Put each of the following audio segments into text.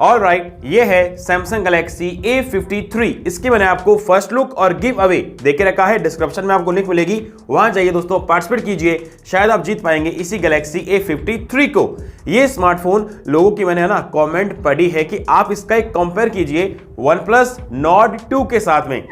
Alright, ये है Samsung Galaxy A53। इसकी मैंने आपको फर्स्ट लुक और गिव अवे देके रखा है, डिस्क्रिप्शन में आपको लिंक मिलेगी, वहां जाइए दोस्तों, पार्टिसिपेट कीजिए, शायद आप जीत पाएंगे इसी Galaxy A53 को। ये स्मार्टफोन लोगों की मैंने ना कमेंट पढ़ी है कि आप इसका एक कंपेयर कीजिए OnePlus Nord 2 के साथ में।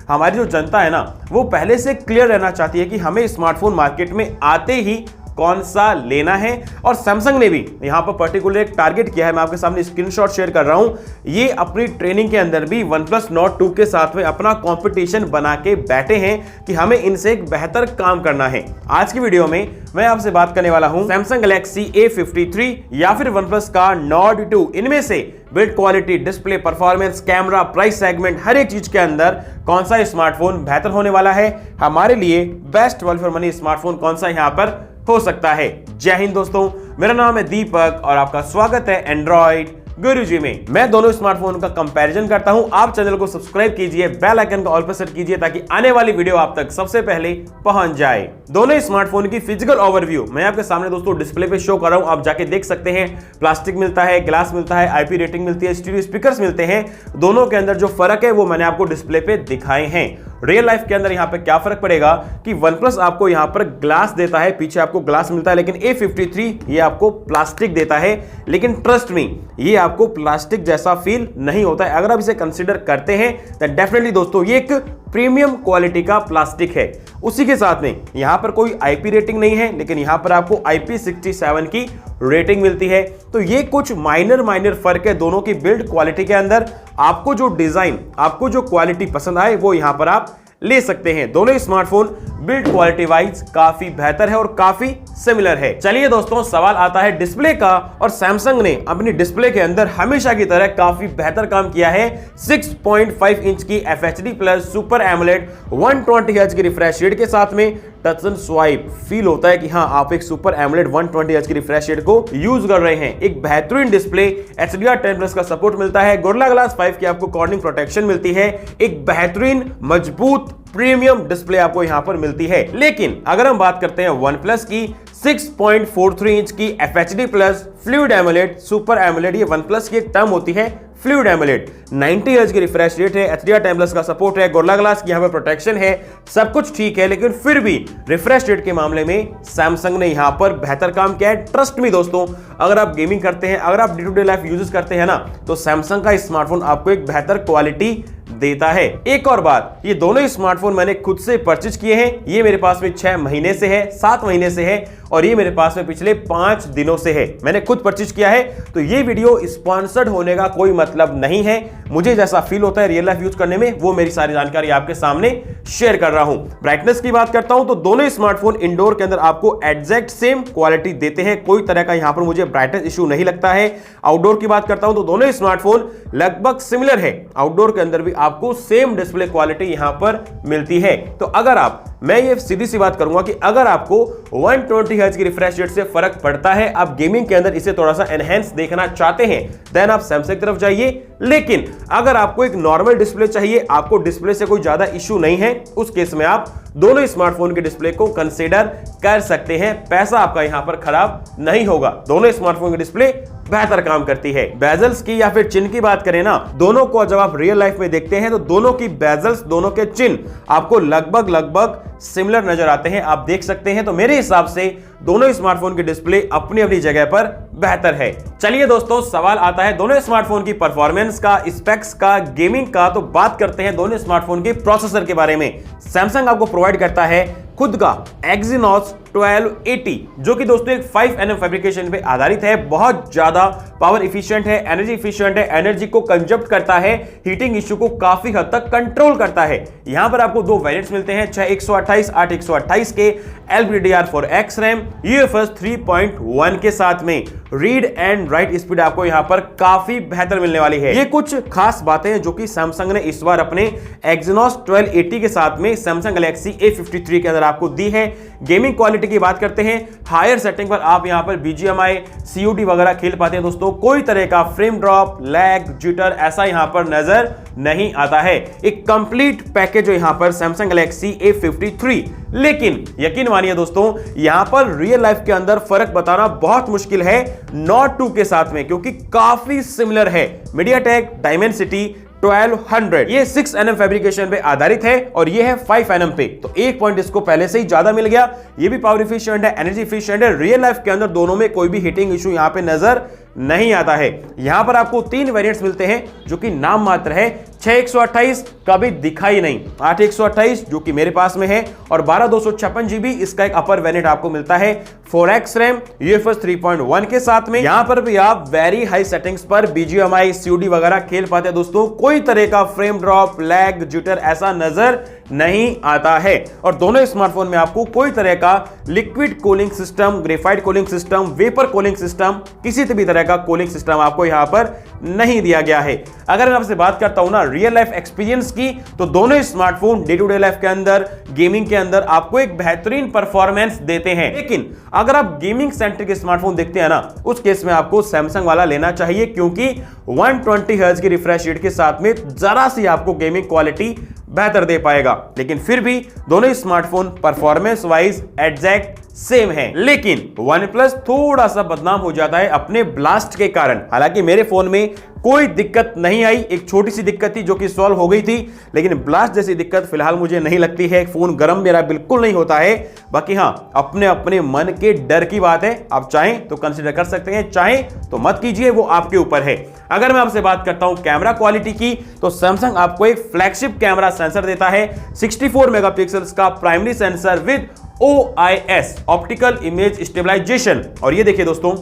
हमारी जो जनता है ना, वो पहले से क्लियर रहना चाहती है कि हमें स्मार्टफोन मार्केट में आते ही कौन सा लेना है। और सैमसंग ने भी यहां पर पर्टिकुलर एक टारगेट किया है, मैं आपके सामने स्क्रीनशॉट शेयर कर रहा हूं। ये अपनी ट्रेनिंग के अंदर भी OnePlus Nord 2 के साथ में अपना कंपटीशन बना के बैठे हैं कि हमें इनसे एक बेहतर काम करना है। आज की वीडियो में मैं आपसे बात करने वाला हूं Samsung Galaxy A53 या फिर OnePlus का Nord 2, इनमें से build quality, display, performance, camera, price segment, हर एक चीज के अंदर कौन सा स्मार्टफोन बेहतर होने वाला है, हमारे लिए best value for money smartphone कौन सा यहां पर हो सकता है। जय हिंद दोस्तों, मेरा नाम है दीपक और आपका स्वागत है एंड्रॉइड गुरुजी में। मैं दोनों स्मार्टफोन का कंपैरिजन करता हूं। आप चैनल को सब्सक्राइब कीजिए, बेल आइकन को ऑल पर सेट कीजिए ताकि आने वाली वीडियो आप तक सबसे पहले पहुंच जाए। दोनों स्मार्टफोन की फिजिकल ओवरव्यू मैं आपके सामने दोस्तों डिस्प्ले पे शो कर रहा हूं, आप जाके देख सकते हैं। प्लास्टिक मिलता है, ग्लास मिलता है, आईपी रेटिंग मिलती है, स्टीरियो स्पीकर्स मिलते हैं। दोनों के अंदर जो फर्क है वो मैंने आपको डिस्प्ले पे दिखाए हैं। रियल लाइफ के अंदर यहां पे क्या फर्क पड़ेगा कि OnePlus आपको यहां पर ग्लास देता है, पीछे आपको ग्लास मिलता है, लेकिन A53 ये आपको प्लास्टिक देता है। लेकिन ट्रस्ट मी, ये आपको प्लास्टिक जैसा फील नहीं होता है। अगर आप इसे कंसीडर करते हैं तो डेफिनेटली दोस्तों ये एक प्रीमियम क्वालिटी का प्लास्टिक है। उसी के साथ में यहां पर कोई आईपी रेटिंग नहीं है, लेकिन यहां पर आपको IP67 की रेटिंग मिलती है। तो ये कुछ माइनर फर्क है दोनों की बिल्ड क्वालिटी के अंदर। आपको जो डिजाइन, आपको जो क्वालिटी पसंद आए वो यहां पर आप ले सकते हैं। दोनों स्मार्टफोन बिल्ड क्वालिटी वाइज काफी बेहतर है और काफी सिमिलर है। चलिए दोस्तों, सवाल आता है डिस्प्ले का, और सैमसंग ने अपनी डिस्प्ले के अंदर हमेशा की तरह काफी बेहतर काम किया है। 6.5 इंच की FHD plus super AMOLED 120 hertz की रिफ्रेश रेट के साथ में टच एंड स्वाइप फील होता है कि हाँ, आप एक सुपर एमोलेड 120 हर्ट्ज की रिफ्रेश रेट को यूज कर रहे हैं। एक बेहतरीन डिस्प्ले, HDR10+ का सपोर्ट मिलता है, गोरिल्ला ग्लास 5 की आपको कॉर्निंग प्रोटेक्शन मिलती है, एक बेहतरीन मजबूत प्रीमियम डिस्प्ले आपको यहां पर मिलती है। लेकिन अगर हम बात करते हैं OnePlus की 6.43 इंच की FHD plus fluid AMOLED super AMOLED, ये OnePlus की एक टर्म होती है फ्लूइड एमोलेड, 90 हर्ट्ज की रिफ्रेश रेट है, HDR10+ का सपोर्ट है, गोरिल्ला ग्लास की यहां पर प्रोटेक्शन है, सब कुछ ठीक है। लेकिन फिर भी रिफ्रेश रेट के मामले में सैमसंग ने यहां पर बेहतर काम किया है। ट्रस्ट मी दोस्तों, अगर आप गेमिंग करते हैं, अगर आप day to day life uses करते हैं ना, तो सैमसंग का स्मार्टफोन आपको एक बेहतर क्वालिटी देता है। एक और बात, ये दोनों स्मार्टफोन मैंने खुद से परचेज किए हैं। ये मेरे पास में 6 महीने से है, 7 महीने से है, और ये मेरे पास में पिछले 5 दिनों से है। मैंने खुद परचेज किया है। तो ये वीडियो स्पॉन्सर्ड होने का कोई मतलब नहीं है। मुझे जैसा फील होता है रियल लाइफ यूज करने में, वो मेरी सारी जानकारी आपके सामने शेयर कर रहा हूं। ब्राइटनेस की बात करता हूं तो दोनों स्मार्टफोन इंडोर के अंदर आपको एग्जैक्ट सेम क्वालिटी देते हैं, कोई तरह का यहां पर मुझे ब्राइटनेस इशू नहीं लगता है। आउटडोर की बात करता हूं तो दोनों स्मार्टफोन लगभग सिमिलर है, आउटडोर के अंदर भी आपको सेम डिस्प्ले क्वालिटी यहां पर मिलती है। तो अगर आप, मैं ये सीधी सी बात करूंगा कि अगर आपको 120 हर्ट्ज की रिफ्रेश रेट से फर्क पड़ता है, आप गेमिंग के अंदर इसे थोड़ा सा एनहेंस देखना चाहते हैं, देन आप सैमसंग की तरफ जाइए। लेकिन अगर आपको एक नॉर्मल डिस्प्ले चाहिए, आपको डिस्प्ले से कोई ज्यादा इश्यू नहीं है, उस केस में आप दोनों स्मार्टफोन के डिस्प्ले को कंसीडर कर सकते हैं। पैसा आपका यहां पर खराब नहीं होगा। दोनों स्मार्टफोन की डिस्प्ले बेहतर काम करती है। बेजल्स की या फिर चिन्ह की बात करें ना, दोनों को जब आप रियल लाइफ में देखते हैं तो दोनों की बेजल्स, दोनों के चिन्ह आपको लगभग सिमिलर नजर आते हैं, आप देख सकते हैं। तो मेरे हिसाब से दोनों स्मार्टफोन की डिस्प्ले अपनी अपनी जगह पर बेहतर है। चलिए दोस्तों, सवाल आता है दोनों स्मार्टफोन की परफॉर्मेंस का, स्पेक्स का, गेमिंग का। तो बात करते हैं दोनों स्मार्टफोन के प्रोसेसर के बारे में। सैमसंग आपको प्रोवाइड करता है खुद का Exynos 1280, जो कि दोस्तों एक 5nm फैब्रिकेशन पे आधारित है, बहुत ज्यादा पावर इफिशिएंट है, एनर्जी इफिशिएंट है, एनर्जी को कंजप्ट करता है, हीटिंग इश्यू को काफी हद तक कंट्रोल करता है। यहां पर आपको 2 वेरिएंट्स मिलते हैं, 6128, 8128 के LPDDR4X रैम, UFS 3.1 के साथ में रीड एंड राइट स्पीड आपको यहां पर काफी बेहतर मिलने वाली है। ये कुछ खास बातें हैं जो कि सैमसंग ने इस बार अपने Exynos 1280 के साथ में Samsung Galaxy A53 के अंदर आपको दी है। गेमिंग क्वालिटी क्वालिटी की बात करते हैं, हायर सेटिंग पर आप यहां पर BGMI COD वगैरह खेल पाते हैं दोस्तों। कोई तरह का फ्रेम ड्रॉप, लैग, जिटर ऐसा यहां पर नजर नहीं आता है। एक कंप्लीट पैकेज जो यहां पर Samsung Galaxy A53। लेकिन यकीन मानिए दोस्तों, यहां पर रियल लाइफ के अंदर फर्क बताना बहुत मुश्किल है Note 2 के साथ में, क्योंकि काफी सिमिलर है। MediaTek Dimensity 1200 ये 6nm फैब्रिकेशन पे आधारित है और ये है 5nm पे, तो एक पॉइंट इसको पहले से ही ज्यादा मिल गया। ये भी पावर एफिशिएंट है, एनर्जी एफिशिएंट है। रियल लाइफ के अंदर दोनों में कोई भी हीटिंग इशू यहां पे नजर नहीं आता है। यहां पर आपको 3 वेरिएंट्स मिलते हैं जो कि नाम मात्र है। 6128 का भी दिखाई नहीं, 8128 जो कि मेरे पास में है, और 12256 GB इसका एक अपर वेरिएंट आपको मिलता है 4x रैम UFS 3.1 के साथ में। यहां पर भी आप वेरी हाई सेटिंग्स पर BGMI COD वगैरह खेल पाते हैं दोस्तों। कोई तरह का फ्रेम ड्रॉप, लैग, जिटर ऐसा नजर नहीं आता है। और दोनों स्मार्टफोन में आपको कोई तरह का liquid cooling system, graphite cooling system, vapour cooling system, किसी भी तरह का कूलिंग सिस्टम आपको यहां पर नहीं दिया गया है। अगर मैं आपसे बात करता हूं ना रियल लाइफ एक्सपीरियंस की, तो दोनों smartphone day to day life के अंदर, गेमिंग के अंदर आपको एक बेहतरीन परफॉर्मेंस देते हैं। लेकिन अगर आप गेमिंग सेंट्रिक स्मार्टफोन देखते हैं ना, उस केस में आपको सैमसंग वाला लेना चाहिए, क्योंकि 120 हर्ट्ज की रिफ्रेश रेट के साथ में जरा सी आपको गेमिंग क्वालिटी बेहतर दे पाएगा। लेकिन फिर भी दोनों smartphone performance wise exact same है। लेकिन OnePlus थोड़ा सा बदनाम हो जाता है अपने ब्लास्ट के कारण। हालांकि मेरे फोन में कोई दिक्कत नहीं आई, एक छोटी सी दिक्कत थी जो कि सॉल्व हो गई थी, लेकिन ब्लास्ट जैसी दिक्कत फिलहाल मुझे नहीं लगती है। फोन गर्म मेरा बिल्कुल नहीं होता है। बाकी हां, अपने अपने मन के डर की बात है। आप चाहें तो कंसीडर कर सकते हैं, चाहें तो मत कीजिए, वो आपके ऊपर है। अगर मैं आपसे बात करता हूं कैमरा क्वालिटी की, तो सैमसंग आपको एक फ्लैगशिप कैमरा सेंसर देता है 64 मेगापिक्सल्स का primary sensor with OIS optical image stabilisation. और ये देखिए दोस्तों,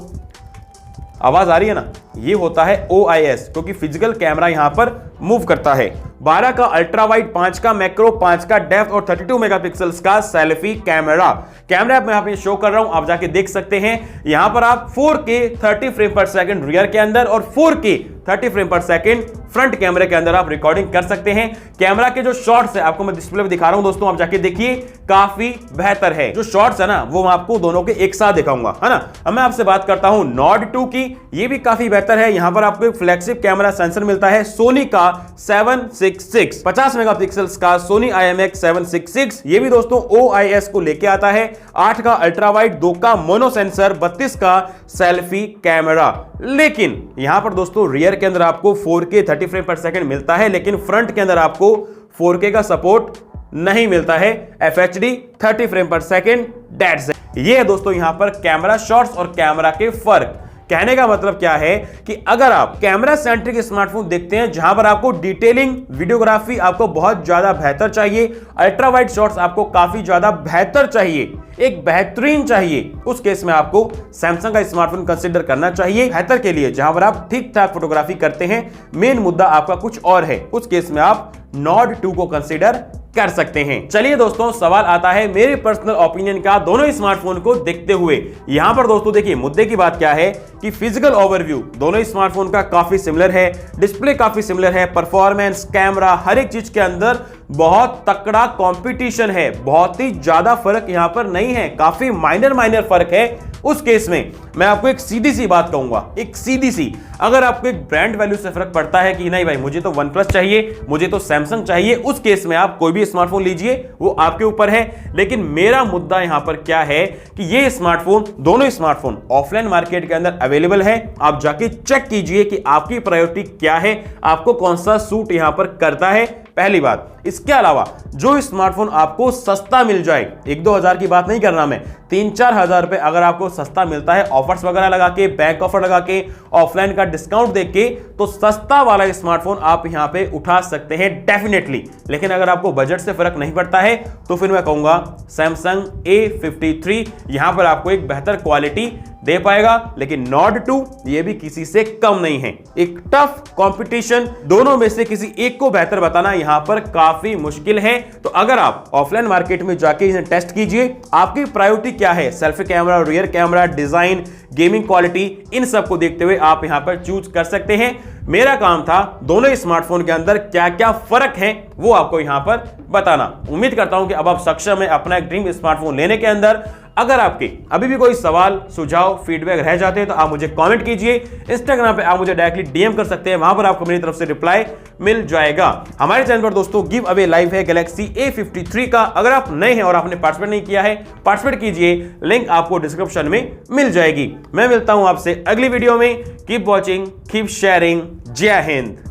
आवाज आ रही है ना, ये होता है OIS, क्योंकि फिजिकल कैमरा यहां पर मूव करता है। 12 का अल्ट्रा वाइड, 5 का मैक्रो, 5 का डेप्थ और 32 मेगापिक्सल्स का सेल्फी कैमरा। कैमरा मैं यहां पे शो कर रहा हूं, आप जाके देख सकते हैं। यहां पर आप 4K 30 फ्रेम पर सेकंड रियर के अंदर और 4K 30 फ्रेम पर सेकंड फ्रंट कैमरे के अंदर आप रिकॉर्डिंग कर सकते हैं। कैमरा के जो शॉट्स है आपको मैं डिस्प्ले पे दिखा रहा हूं दोस्तों, आप जाके देखिए, काफी बेहतर है। जो शॉट्स है ना वो मैं आपको दोनों के एक साथ दिखाऊंगा, है ना। अब मैं आपसे बात करता हूं Nord 2 की, ये भी काफी बेहतर है। यहां पर आपको एक फ्लैगशिप कैमरा सेंसर मिलता है सोनी का 766, 50 मेगापिक्सल्स का सोनी IMX 766। ये भी दोस्तों OIS को लेके आता है। 8 का अल्ट्रा वाइड, 2 का मोनो सेंसर, 32 का सेल्फी कैमरा। लेकिन यहां पर दोस्तों रियर के अंदर आपको 4K 30 फ्रेम पर सेकंड मिलता है, लेकिन फ्रंट के अंदर आपको 4K का सपोर्ट नहीं मिलता है। FHD 30 फ्रेम पर सेकंड, दैट्स इट। ये है दोस्तों यहां पर कैमरा शॉट्स और कैमरा के फर्क। कहने का मतलब क्या है कि अगर आप कैमरा सेंट्रिक स्मार्टफोन देखते हैं जहां पर आपको डिटेलिंग, वीडियोग्राफी आपको बहुत ज्यादा बेहतर चाहिए, अल्ट्रा वाइड शॉट्स आपको काफी ज्यादा बेहतर चाहिए, एक बेहतरीन चाहिए, उस केस में आपको सैमसंग का स्मार्टफोन कंसीडर करना चाहिए बेहतर के लिए। जहां पर आप ठीक ठाक फोटोग्राफी करते हैं, मेन मुद्दा आपका कुछ और है, उस केस में आप Nord 2 को कंसीडर कर सकते हैं। चलिए दोस्तों, सवाल आता है मेरे पर्सनल ओपिनियन का दोनों स्मार्टफोन को देखते हुए। यहां पर दोस्तों देखिए, मुद्दे की बात क्या है कि फिजिकल ओवरव्यू दोनों स्मार्टफोन का काफी सिमिलर है, डिस्प्ले काफी सिमिलर है, परफॉर्मेंस, कैमरा, हर एक चीज के अंदर बहुत तकड़ा कंपटीशन है। बहुत ही ज्यादा फर्क यहां पर नहीं है, काफी माइनर फर्क है। उस केस में मैं आपको एक सीधी सी बात कहूंगा, एक सीधी सी, अगर आपको एक ब्रांड वैल्यू से फर्क पड़ता है कि नहीं भाई मुझे तो OnePlus चाहिए, मुझे तो सैमसंग चाहिए, उस केस में आप कोई भी स्मार्टफोन लीजिए, वो आपके ऊपर है। लेकिन मेरा मुद्दा यहां पर क्या है कि ये स्मार्टफोन, दोनों स्मार्टफोन ऑफलाइन मार्केट के अंदर अवेलेबल है। आप जाके चेक कीजिए कि आपकी प्रायोरिटी क्या है, आपको कौन सा सूट यहां पर करता है, पहली बात। इसके अलावा जो स्मार्टफोन आपको सस्ता मिल जाए, 1-2 हजार की बात नहीं कर रहा मैं, 3-4 हजार रुपए अगर आपको सस्ता मिलता है ऑफर्स वगैरह लगा के, बैंक ऑफर लगा के, ऑफलाइन का डिस्काउंट देख के, तो सस्ता वाला स्मार्टफोन आप यहां पे उठा सकते हैं डेफिनेटली। लेकिन अगर आपको बजट से फर्क नहीं पड़ता है तो फिर मैं कहूंगा सैमसंग A53 यहां पर आपको एक बेहतर क्वालिटी दे पाएगा। लेकिन Nord 2 ये भी किसी से कम नहीं है। एक टफ कंपटीशन, दोनों में से किसी एक को बेहतर बताना यहां पर काफी मुश्किल है। तो अगर आप ऑफलाइन मार्केट में जाके इसे टेस्ट कीजिए, आपकी प्रायोरिटी क्या है, selfie camera, rear camera, design, gaming quality, इन सब को देखते हुए आप यहां पर चूज कर सकते हैं। मेरा काम था दोनों स्मार्टफोन के अंदर क्या क्या फर्क है वो आपको यहां पर बताना। उम्मीद करता हूं कि अब आप सक्षम है अपना एक ड्रीम स्मार्टफोन लेने के अंदर। अगर आपके अभी भी कोई सवाल, सुझाव, फीडबैक रह जाते हैं तो आप मुझे कमेंट कीजिए। इंस्टाग्राम पे आप मुझे डायरेक्टली डीएम कर सकते हैं, वहां पर आपको मेरी तरफ से रिप्लाई मिल जाएगा। हमारे चैनल पर दोस्तों गिव अवे लाइव है गैलेक्सी A53 का। अगर आप नए हैं और आपने पार्टिसिपेट नहीं किया है, पार्टिसिपेट कीजिए, लिंक आपको डिस्क्रिप्शन में मिल जाएगी। मैं मिलता हूं आपसे अगली वीडियो में। Keep watching, keep sharing. जय हिंद।